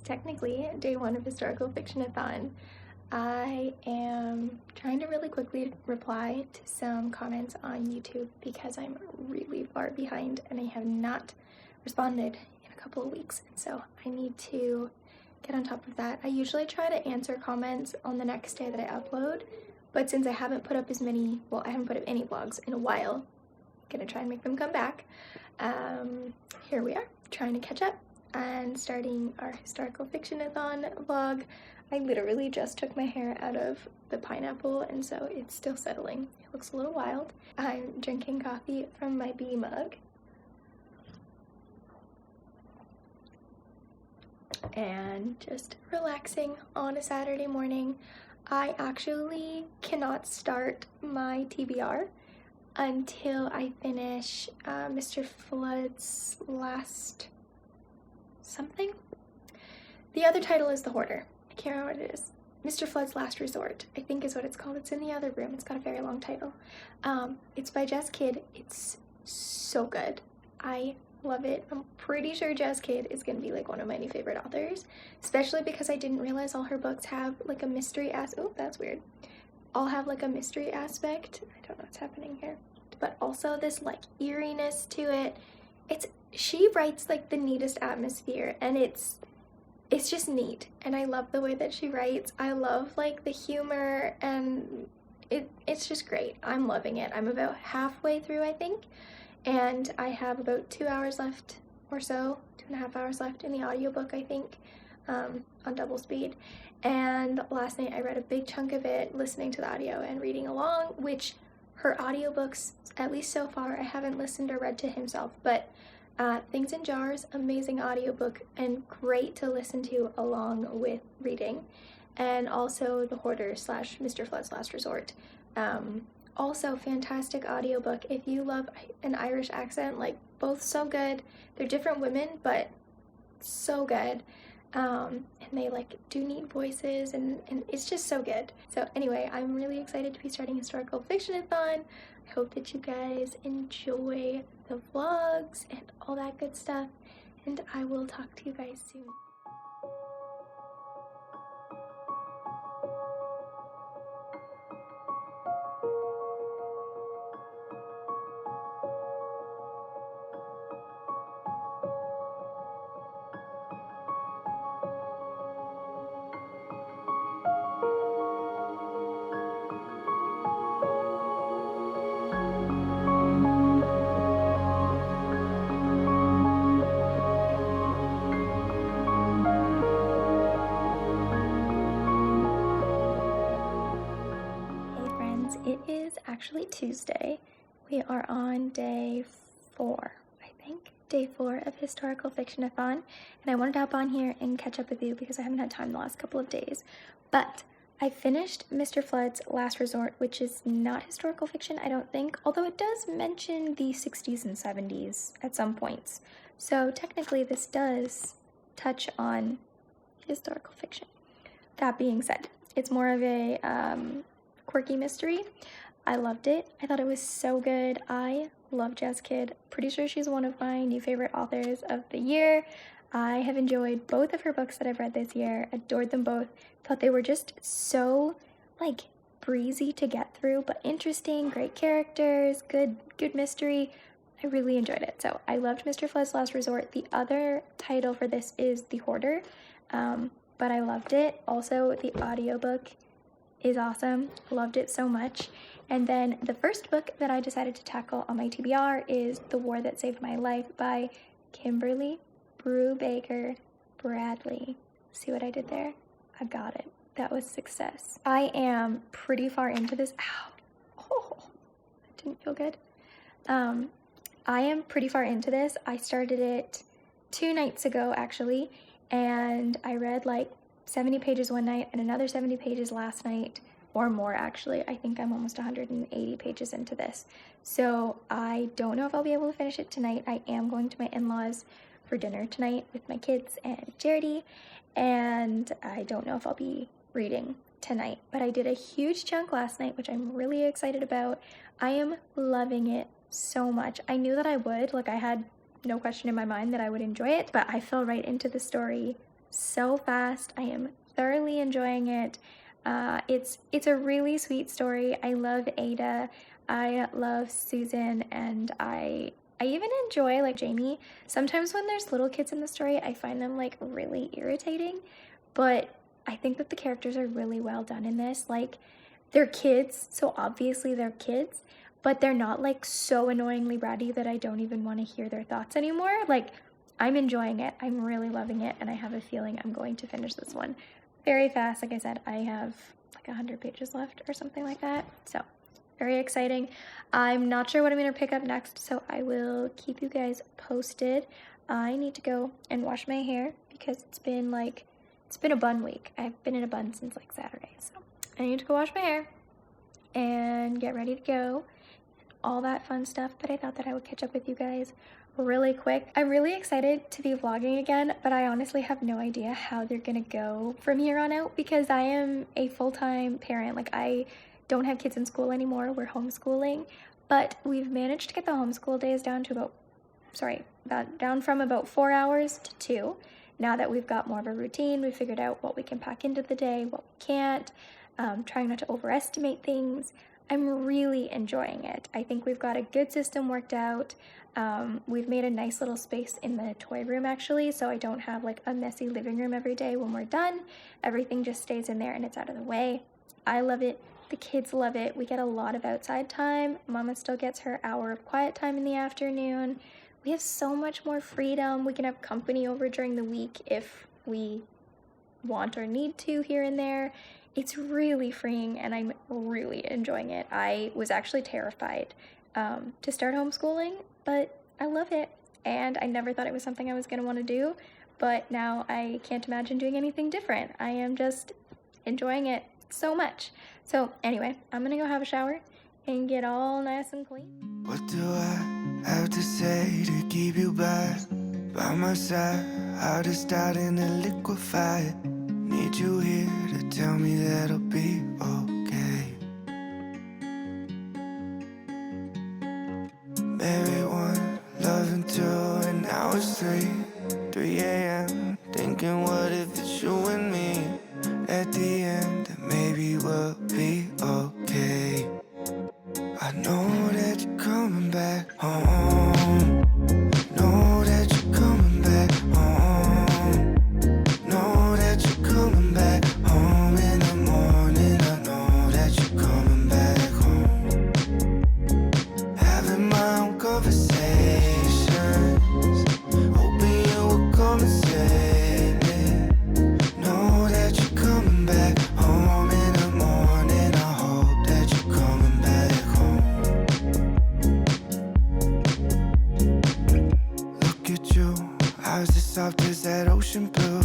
technically day one of Historical Fictionathon. I am trying to really quickly reply to some comments on YouTube because I'm really far behind and I have not responded in a couple of weeks, and so I need to get on top of that. I usually try to answer comments on the next day that I upload, but since I haven't put up I haven't put up any vlogs in a while, I'm gonna try and make them come back. Here we are, trying to catch up and starting our Historical Fictionathon vlog. I literally just took my hair out of the pineapple, and so it's still settling. It looks a little wild. I'm drinking coffee from my bee mug. And just relaxing on a Saturday morning. I actually cannot start my TBR until I finish Mr. Flood's last something. The other title is The Hoarder. I can't remember what it is. Mr. Flood's Last Resort, I think is what it's called. It's in the other room. It's got a very long title. It's by Jess Kidd. It's so good. I love it. I'm pretty sure Jess Kidd is going to be like one of my new favorite authors, especially because I didn't realize all her books have like a mystery oh, that's weird. All have like a mystery aspect. I don't know what's happening here. But also this like eeriness to it. She writes like the neatest atmosphere, and it's just neat, and I love the way that she writes. I love like the humor, and it's just great. I'm loving it. I'm about halfway through, I think, and I have about 2 hours left or so, 2.5 hours left in the audiobook, I think, on double speed. And last night I read a big chunk of it listening to the audio and reading along, which her audiobooks, at least so far, I haven't listened or read to himself, but Things in Jars, amazing audiobook and great to listen to along with reading. And also The Hoarder / Mr. Flood's Last Resort. Also fantastic audiobook. If you love an Irish accent, like both so good. They're different women, but so good. And they like do neat voices, and it's just so good. So anyway, I'm really excited to be starting Historical Fictionathon. I hope that you guys enjoy the vlogs and all that good stuff, and I will talk to you guys soon. It is actually Tuesday. We are on day 4, I think. Day 4 of Historical Fictionathon, and I wanted to hop on here and catch up with you because I haven't had time the last couple of days. But I finished Mr. Flood's Last Resort, which is not historical fiction, I don't think, although it does mention the 60s and 70s at some points. So technically this does touch on historical fiction. That being said, it's more of a quirky mystery. I loved it. I thought it was so good. I love Jess Kidd. Pretty sure she's one of my new favorite authors of the year. I have enjoyed both of her books that I've read this year, adored them both, thought they were just so like breezy to get through, but interesting, great characters, good mystery. I really enjoyed it. So I loved Mr. Flood's Last Resort. The other title for this is The Hoarder, but I loved it. Also, the audiobook is awesome. Loved it so much. And then the first book that I decided to tackle on my TBR is The War That Saved My Life by Kimberly Brubaker Bradley. See what I did there? I got it. That was success. I am pretty far into this. Ow. Oh, that didn't feel good. I am pretty far into this. I started it 2 nights ago, actually, and I read like 70 pages one night and another 70 pages last night, or more actually. I think I'm almost 180 pages into this. So I don't know if I'll be able to finish it tonight. I am going to my in-laws for dinner tonight with my kids and Charity, and I don't know if I'll be reading tonight, but I did a huge chunk last night, which I'm really excited about. I am loving it so much. I knew that I would, like I had no question in my mind that I would enjoy it, but I fell right into the story so fast. I am thoroughly enjoying it. It's a really sweet story. I love Ada. I love Susan, and I even enjoy like Jamie. Sometimes when there's little kids in the story, I find them like really irritating, but I think that the characters are really well done in this. Like, they're kids, so obviously they're kids, but they're not like so annoyingly bratty that I don't even want to hear their thoughts anymore. Like, I'm enjoying it. I'm really loving it, and I have a feeling I'm going to finish this one very fast. Like I said, I have like 100 pages left or something like that. So, very exciting. I'm not sure what I'm going to pick up next, so I will keep you guys posted. I need to go and wash my hair because it's been a bun week. I've been in a bun since like Saturday, so I need to go wash my hair and get ready to go, all that fun stuff. But I thought that I would catch up with you guys really quick. I'm really excited to be vlogging again, but I honestly have no idea how they're gonna go from here on out because I am a full-time parent. Like, I don't have kids in school anymore. We're homeschooling, but we've managed to get the homeschool days down to down from about 4 hours to 2. Now that we've got more of a routine, we figured out what we can pack into the day, what we can't, trying not to overestimate things. I'm really enjoying it. I think we've got a good system worked out. We've made a nice little space in the toy room actually, so I don't have like a messy living room every day when we're done. Everything just stays in there and it's out of the way. I love it. The kids love it. We get a lot of outside time. Mama still gets her hour of quiet time in the afternoon. We have so much more freedom. We can have company over during the week if we want or need to here and there. It's really freeing and I'm really enjoying it. I was actually terrified to start homeschooling, but I love it. And I never thought it was something I was going to want to do, but now I can't imagine doing anything different. I am just enjoying it so much. So anyway, I'm going to go have a shower and get all nice and clean. What do I have to say to keep you by my side? Heart is starting to liquefy. Need you here to tell me that I'll be okay. Maybe 1, loving 2, and now it's 3 a.m. Thinking what if it's you and me at the end, that maybe we'll be okay. I know that you're coming back home. Know that you're coming back home. Know that you're coming back home in the morning. I know that you're coming back home. Having my own conversations, hoping you will come and save me. Know that you're coming back home in the morning. I hope that you're coming back home. Look at you, eyes as soft as that ocean blue.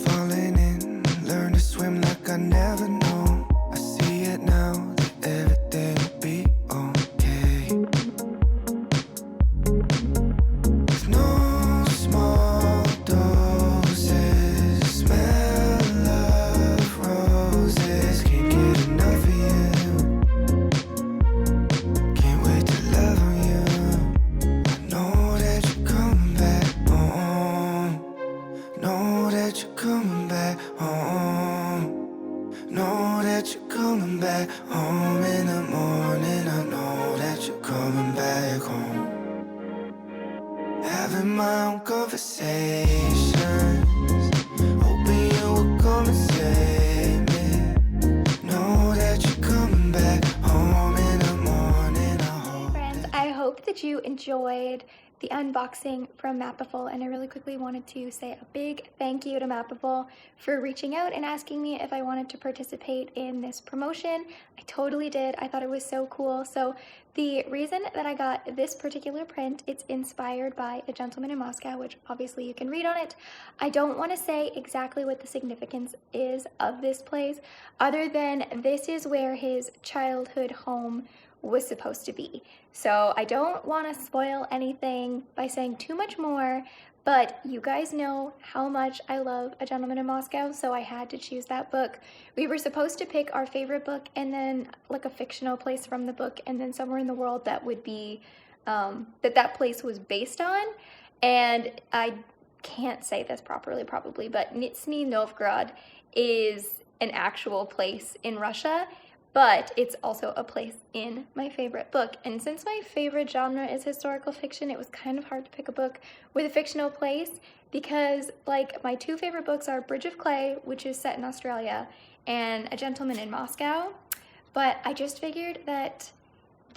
Falling in, learn to swim like I never knew. I see it now, that everything will be okay. With no small doses, smell of roses. Can't get enough of you. Can't wait to love on you. I know that you're coming back home. Know that you're coming back home. Know that you're coming back home in the morning. I know that you're coming back home. Having my own conversations, hoping you will come and save me. Know that you're coming back home in the morning. I hope. Friends, I hope that you enjoyed the unboxing from Mapiful, and I really quickly wanted to say a big thank you to Mapiful for reaching out and asking me if I wanted to participate in this promotion. I totally did. I thought it was so cool. So the reason that I got this particular print, it's inspired by a gentleman in Moscow, which obviously you can read on it. I don't want to say exactly what the significance is of this place, other than this is where his childhood home was supposed to be. So I don't want to spoil anything by saying too much more, but you guys know how much I love A Gentleman in Moscow, so I had to choose that book. We were supposed to pick our favorite book and then like a fictional place from the book and then somewhere in the world that would be that place was based on, and I can't say this properly probably, but Nizhny Novgorod is an actual place in Russia, but it's also a place in my favorite book. And since my favorite genre is historical fiction, it was kind of hard to pick a book with a fictional place, because like my two favorite books are Bridge of Clay, which is set in Australia, and A Gentleman in Moscow. But I just figured that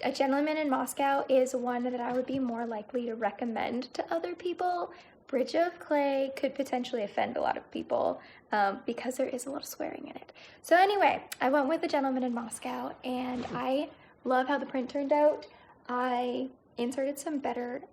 A Gentleman in Moscow is one that I would be more likely to recommend to other people. Bridge of Clay could potentially offend a lot of people because there is a lot of swearing in it. So anyway, I went with A Gentleman in Moscow, and I love how the print turned out. I inserted some better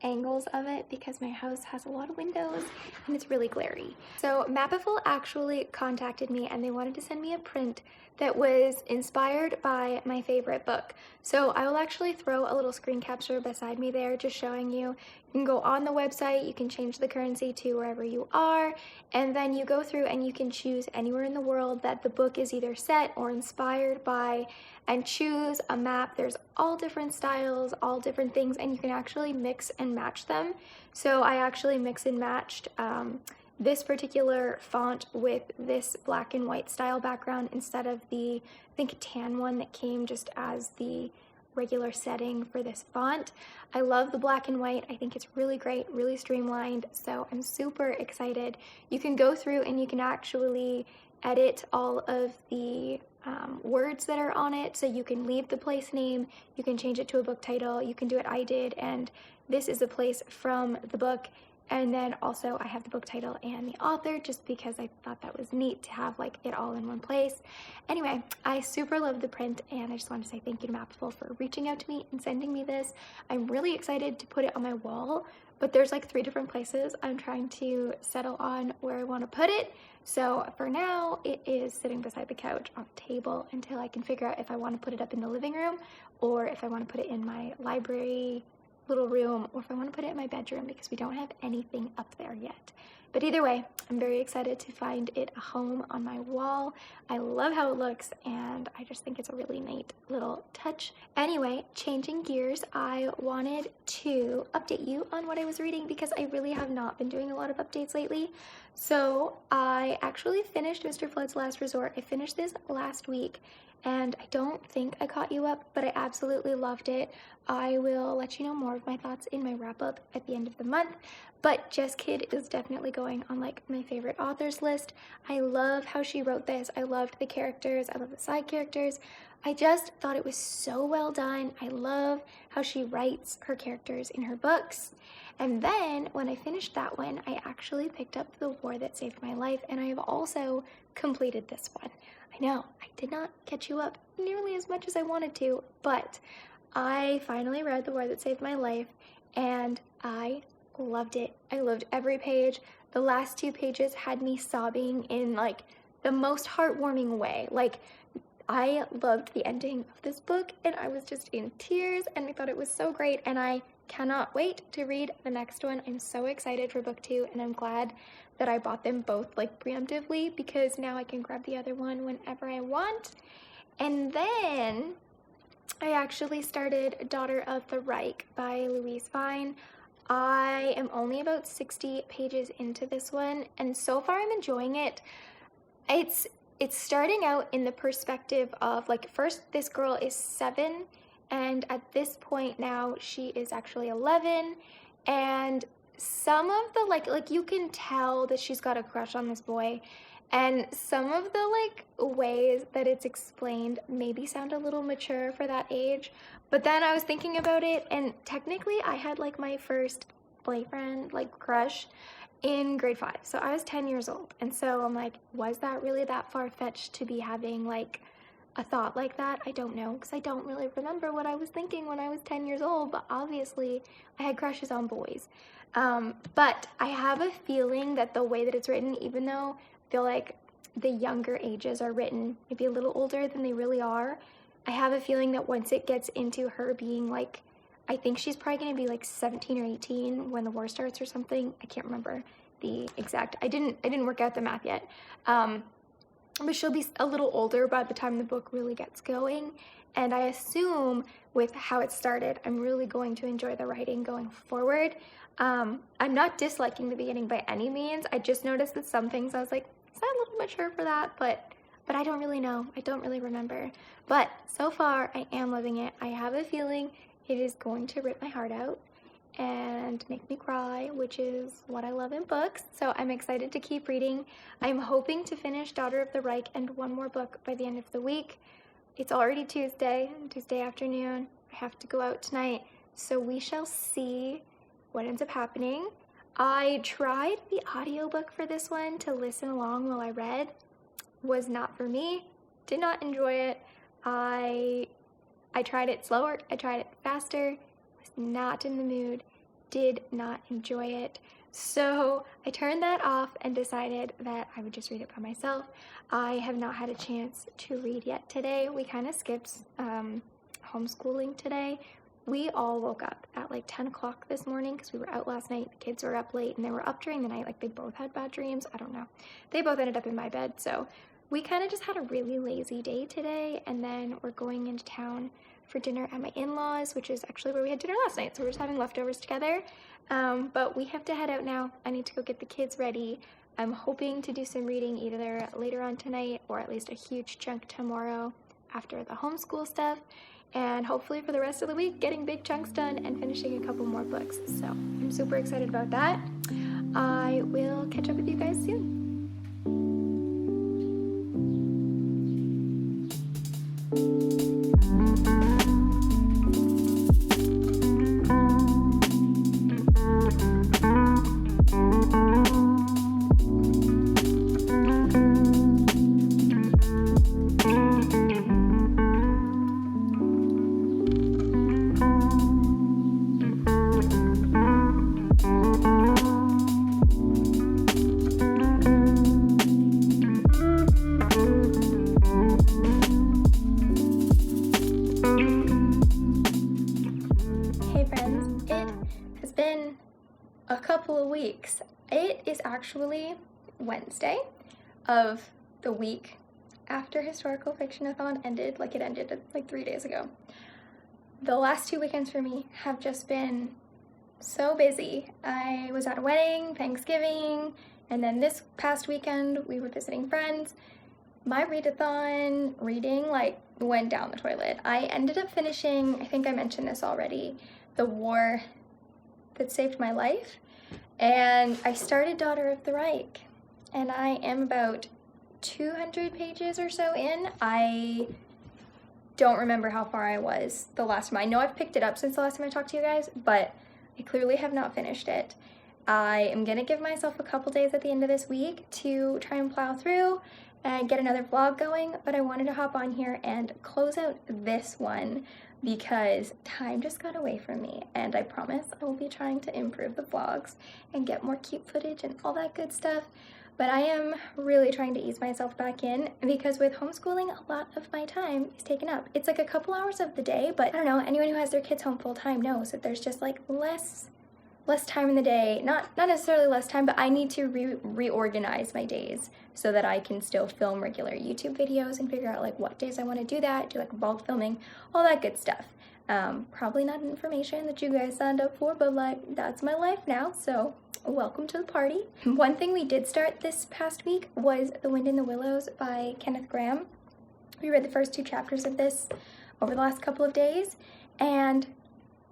angles of it because my house has a lot of windows and it's really glary. So Mapiful actually contacted me, and they wanted to send me a print that was inspired by my favorite book. So I will actually throw a little screen capture beside me there, just showing you. You can go on the website, you can change the currency to wherever you are, and then you go through and you can choose anywhere in the world that the book is either set or inspired by, and choose a map. There's all different styles, all different things, and you can actually mix and match them. So I actually mix and matched this particular font with this black and white style background instead of the, I think, tan one that came just as the regular setting for this font. I love the black and white. I think it's really great, really streamlined, so I'm super excited. You can go through and you can actually edit all of the words that are on it, so you can leave the place name, you can change it to a book title, you can do what I did, and this is a place from the book. And then also I have the book title and the author, just because I thought that was neat to have like it all in one place. Anyway, I super love the print, and I just want to say thank you to Mapiful for reaching out to me and sending me this. I'm really excited to put it on my wall, but there's like 3 different places I'm trying to settle on where I want to put it. So for now, it is sitting beside the couch on the table until I can figure out if I want to put it up in the living room, or if I want to put it in my library little room, or if I want to put it in my bedroom, because we don't have anything up there yet. But either way, I'm very excited to find it a home on my wall. I love how it looks, and I just think it's a really neat little touch. Anyway, changing gears, I wanted to update you on what I was reading, because I really have not been doing a lot of updates lately. So I actually finished Mr. Flood's Last Resort. I finished this last week, and I don't think I caught you up, but I absolutely loved it. I will let you know more of my thoughts in my wrap-up at the end of the month, but Jess Kidd is definitely going on like my favorite authors list. I love how she wrote this. I loved the characters. I love the side characters. I just thought it was so well done. I love how she writes her characters in her books. And then when I finished that one, I actually picked up The War That Saved My Life, and I have also completed this one. I know, I did not catch you up nearly as much as I wanted to, but I finally read The War That Saved My Life, and I loved it. I loved every page. The last 2 pages had me sobbing in like the most heartwarming way. Like, I loved the ending of this book, and I was just in tears, and I thought it was so great, and I cannot wait to read the next one. I'm so excited for book 2, and I'm glad that I bought them both like preemptively, because now I can grab the other one whenever I want. And then I actually started Daughter of the Reich by Louise Vine. I am only about 60 pages into this one, and so far I'm enjoying it. It's starting out in the perspective of, like, first this girl is 7, and at this point now she is actually 11, and some of the, like you can tell that she's got a crush on this boy, and some of the, like, ways that it's explained maybe sound a little mature for that age. But then I was thinking about it, and technically I had, like, my first boyfriend, like, crush in grade 5. So I was 10 years old. And so I'm like, was that really that far-fetched to be having, like, a thought like that? I don't know, because I don't really remember what I was thinking when I was 10 years old, but obviously I had crushes on boys. But I have a feeling that the way that it's written, even though I feel like the younger ages are written maybe a little older than they really are, I have a feeling that once it gets into her being, like, I think she's probably going to be like 17 or 18 when the war starts or something. I can't remember the exact, I didn't work out the math yet. but she'll be a little older by the time the book really gets going. And I assume with how it started, I'm really going to enjoy the writing going forward. I'm not disliking the beginning by any means. I just noticed that some things I was like, is that a little mature for that? But I don't really know. I don't really remember. But so far, I am loving it. I have a feeling it is going to rip my heart out and make me cry, which is what I love in books. So I'm excited to keep reading. I'm hoping to finish Daughter of the Reich and one more book by the end of the week. It's already Tuesday afternoon. I have to go out tonight, so we shall see what ends up happening. I tried the audiobook for this one to listen along while I read. Was not for me. Did not enjoy it. I tried it slower. I tried it faster. Was not in the mood. Did not enjoy it. So I turned that off and decided that I would just read it by myself. I have not had a chance to read yet today. We kind of skipped homeschooling today. We all woke up at like 10 o'clock this morning because we were out last night. The kids were up late and they were up during the night. Like they both had bad dreams. I don't know. They both ended up in my bed. So we kind of just had a really lazy day today. And then we're going into town for dinner at my in-laws, which is actually where we had dinner last night. So we're just having leftovers together. But we have to head out now. I need to go get the kids ready. I'm hoping to do some reading either later on tonight or at least a huge chunk tomorrow after the homeschool stuff. And hopefully for the rest of the week, getting big chunks done and finishing a couple more books. So I'm super excited about that. I will catch up with you guys soon. A couple of weeks. It is actually Wednesday of the week after Historical Fictionathon ended. Like it ended like 3 days ago. The last 2 weekends for me have just been so busy. I was at a wedding, Thanksgiving, and then this past weekend we were visiting friends. My readathon reading like went down the toilet. I ended up finishing, I think I mentioned this already, The War That Saved My Life, and I started Daughter of the Reich, and I am about 200 pages or so in. I don't remember how far I was the last time. I know I've picked it up since the last time I talked to you guys, but I clearly have not finished it. I am gonna give myself a couple days at the end of this week to try and plow through and get another vlog going, but I wanted to hop on here and close out this one because time just got away from me, and I promise I will be trying to improve the vlogs and get more cute footage and all that good stuff. But I am really trying to ease myself back in because with homeschooling, a lot of my time is taken up. It's like a couple hours of the day, but I don't know, anyone who has their kids home full time knows that there's just like less time in the day. Not necessarily less time, but I need to reorganize my days so that I can still film regular YouTube videos and figure out like what days I want to do that, do like bulk filming, all that good stuff. Probably not information that you guys signed up for, but like that's my life now, so welcome to the party. One thing we did start this past week was The Wind in the Willows by Kenneth Grahame. We read the first 2 chapters of this over the last couple of days, and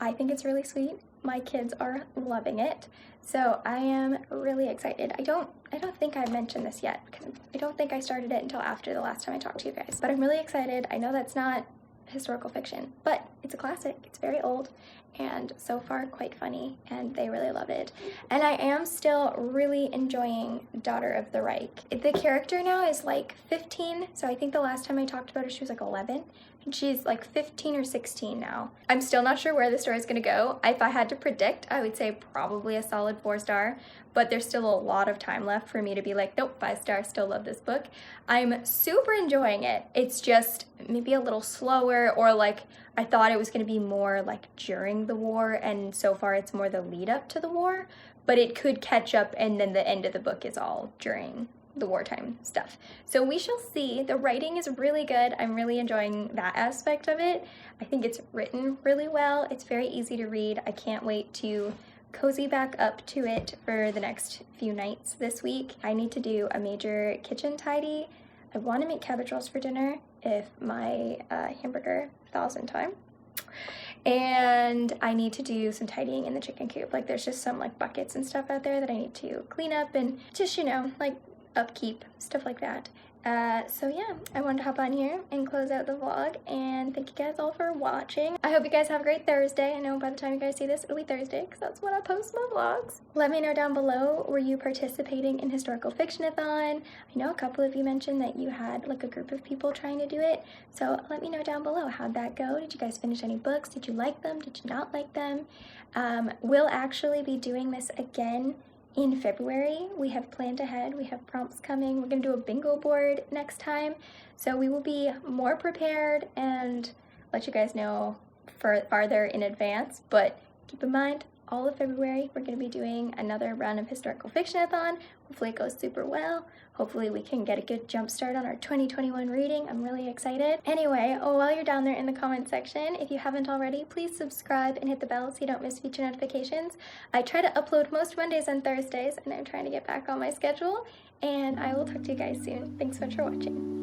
I think it's really sweet. My kids are loving it, so I am really excited. I don't think I mentioned this yet because I don't think I started it until after the last time I talked to you guys, but I'm really excited. I know that's not historical fiction, but it's a classic. It's very old and so far quite funny, and they really love it. And I am still really enjoying Daughter of the Reich. The character now is like 15, so I think the last time I talked about her she was like 11, and she's like 15 or 16 now. I'm still not sure where the story is going to go. If I had to predict, I would say probably a solid 4-star, but there's still a lot of time left for me to be like, nope, 5-star, still love this book. I'm super enjoying it. It's just maybe a little slower, or like I thought it was going to be more like during the war, and so far it's more the lead up to the war, but it could catch up and then the end of the book is all during the wartime stuff. So we shall see. The writing is really good. I'm really enjoying that aspect of it. I think it's written really well. It's very easy to read. I can't wait to cozy back up to it for the next few nights this week. I need to do a major kitchen tidy. I want to make cabbage rolls for dinner if my hamburger thaws in time. And I need to do some tidying in the chicken coop. Like there's just some like buckets and stuff out there that I need to clean up and just, you know, like upkeep, stuff like that. So yeah, I wanted to hop on here and close out the vlog, and thank you guys all for watching. I hope you guys have a great Thursday. I know by the time you guys see this, it'll be Thursday because that's when I post my vlogs. Let me know down below, were you participating in Historical Fictionathon? I know a couple of you mentioned that you had like a group of people trying to do it, so let me know down below, how'd that go? Did you guys finish any books? Did you like them? Did you not like them? We'll actually be doing this again in February. We have planned ahead. We have prompts coming. We're going to do a bingo board next time. So we will be more prepared and let you guys know farther in advance. But keep in mind, all of February, we're going to be doing another round of Historical Fictionathon. Hopefully it goes super well. Hopefully we can get a good jump start on our 2021 reading. I'm really excited. Anyway, while you're down there in the comment section, if you haven't already, please subscribe and hit the bell so you don't miss future notifications. I try to upload most Mondays and Thursdays, and I'm trying to get back on my schedule. And I will talk to you guys soon. Thanks so much for watching.